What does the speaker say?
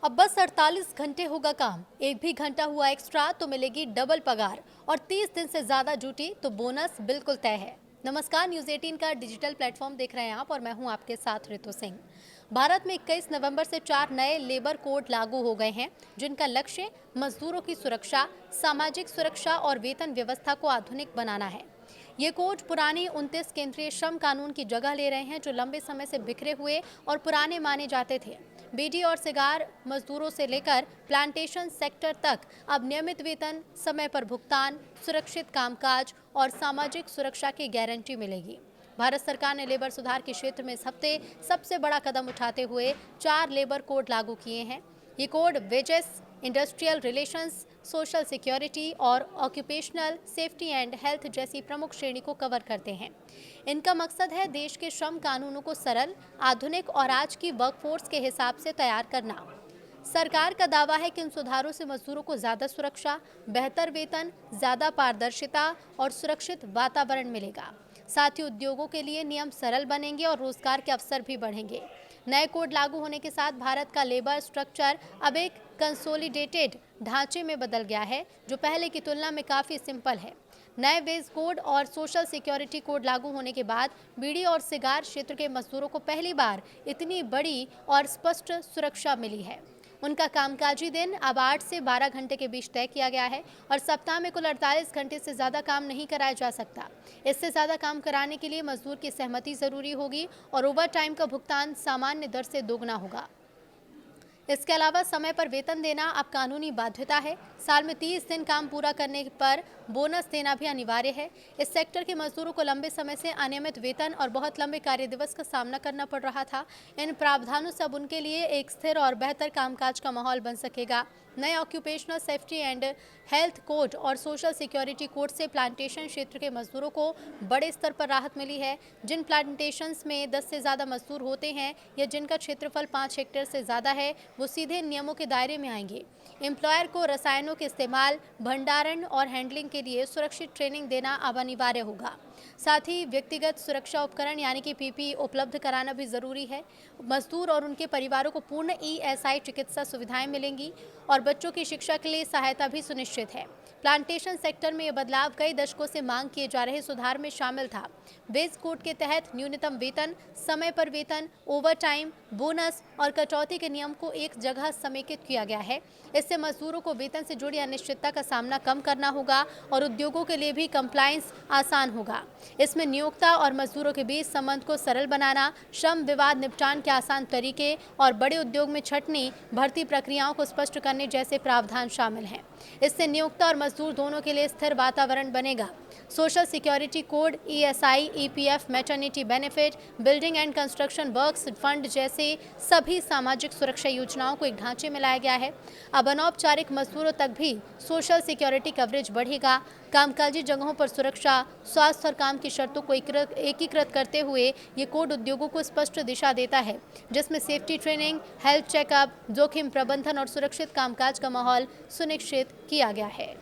अब बस 48 घंटे होगा काम, एक भी घंटा हुआ एक्स्ट्रा तो मिलेगी डबल पगार और 30 दिन से ज्यादा ड्यूटी तो बोनस बिल्कुल तय है। नमस्कार, न्यूज 18 का डिजिटल प्लेटफॉर्म देख रहे हैं आप और मैं हूं आपके साथ ऋतु सिंह। भारत में 21 नवंबर से 4 नए लेबर कोड लागू हो गए हैं, जिनका लक्ष्य मजदूरों की सुरक्षा, सामाजिक सुरक्षा और वेतन व्यवस्था को आधुनिक बनाना है। ये कोड पुरानी 29 केंद्रीय श्रम कानून की जगह ले रहे हैं, जो लंबे समय से बिखरे हुए और पुराने माने जाते थे। बीड़ी और सिगार मजदूरों से लेकर प्लांटेशन सेक्टर तक अब नियमित वेतन, समय पर भुगतान, सुरक्षित कामकाज और सामाजिक सुरक्षा की गारंटी मिलेगी। भारत सरकार ने लेबर सुधार के क्षेत्र में इस हफ्ते सबसे बड़ा कदम उठाते हुए 4 लेबर कोड लागू किए हैं। ये code wages, industrial relations, social security और ऑक्यूपेशनल सेफ्टी एंड हेल्थ जैसी प्रमुख श्रेणी को कवर करते हैं। इनका मकसद है देश के श्रम कानूनों को सरल, आधुनिक और आज की वर्कफोर्स के हिसाब से तैयार करना। सरकार का दावा है कि इन सुधारों से मजदूरों को ज्यादा सुरक्षा, बेहतर वेतन, ज्यादा पारदर्शिता और सुरक्षित वातावरण मिलेगा। साथ ही उद्योगों के लिए नियम सरल बनेंगे और रोजगार के अवसर भी बढ़ेंगे। नए कोड लागू होने के साथ भारत का लेबर स्ट्रक्चर अब एक कंसोलिडेटेड ढांचे में बदल गया है, जो पहले की तुलना में काफी सिंपल है। नए वेज कोड और सोशल सिक्योरिटी कोड लागू होने के बाद बीड़ी और सिगार क्षेत्र के मजदूरों को पहली बार इतनी बड़ी और स्पष्ट सुरक्षा मिली है। उनका कामकाजी दिन अब 8 से 12 घंटे के बीच तय किया गया है और सप्ताह में कुल 48 घंटे से ज़्यादा काम नहीं कराया जा सकता। इससे ज़्यादा काम कराने के लिए मजदूर की सहमति ज़रूरी होगी और ओवर टाइम का भुगतान सामान्य दर से दोगुना होगा। इसके अलावा समय पर वेतन देना अब कानूनी बाध्यता है। साल में 30 दिन काम पूरा करने पर बोनस देना भी अनिवार्य है। इस सेक्टर के मजदूरों को लंबे समय से अनियमित वेतन और बहुत लंबे कार्य दिवस का सामना करना पड़ रहा था। इन प्रावधानों से अब उनके लिए एक स्थिर और बेहतर कामकाज का माहौल बन सकेगा। नए occupational safety and health code और सोशल सिक्योरिटी कोड से प्लांटेशन क्षेत्र के मजदूरों को बड़े स्तर पर राहत मिली है। जिन प्लांटेशंस में 10 से ज़्यादा मजदूर होते हैं या जिनका क्षेत्रफल 5 हेक्टेयर से ज़्यादा है, वो सीधे नियमों के दायरे में आएंगे। एम्प्लॉयर को रसायनों के इस्तेमाल, भंडारण और हैंडलिंग के लिए सुरक्षित ट्रेनिंग देना अब अनिवार्य होगा। साथ ही व्यक्तिगत सुरक्षा उपकरण यानी कि पीपीई उपलब्ध कराना भी जरूरी है। मजदूर और उनके परिवारों को पूर्ण ईएसआई चिकित्सा सुविधाएं मिलेंगी और बच्चों की शिक्षा के लिए सहायता भी सुनिश्चित है। प्लांटेशन सेक्टर में यह बदलाव कई दशकों से मांग किए जा रहे सुधार में शामिल था। वेज कोड के तहत न्यूनतम वेतन, समय पर वेतन, ओवर टाइम, बोनस और कटौती के नियम को एक जगह समेकित किया गया है। इससे मजदूरों को वेतन से जुड़ी अनिश्चितता का सामना कम करना होगा और उद्योगों के लिए भी कंप्लायंस आसान होगा। इसमें नियोक्ता और मजदूरों के बीच संबंध को सरल बनाना, श्रम विवाद निपटान के आसान तरीके और बड़े उद्योग में छंटनी भर्ती प्रक्रियाओं को स्पष्ट करने जैसे प्रावधान शामिल हैं। इससे नियोक्ता और मजदूर दोनों के लिए स्थिर वातावरण बनेगा। Social security code, ESI, EPF, maternity benefit, building and construction works fund जैसे सभी सामाजिक सुरक्षा योजनाओं को एक ढांचे में लाया गया है। अब अनौपचारिक मजदूरों तक भी सोशल सिक्योरिटी कवरेज बढ़ेगा। कामकाजी जगहों पर सुरक्षा, स्वास्थ्य और काम की शर्तों को एकीकृत करते हुए ये कोड उद्योगों को स्पष्ट दिशा देता है, जिसमें सेफ्टी ट्रेनिंग, हेल्थ चेकअप, जोखिम प्रबंधन और सुरक्षित कामकाज का माहौल सुनिश्चित किया गया है।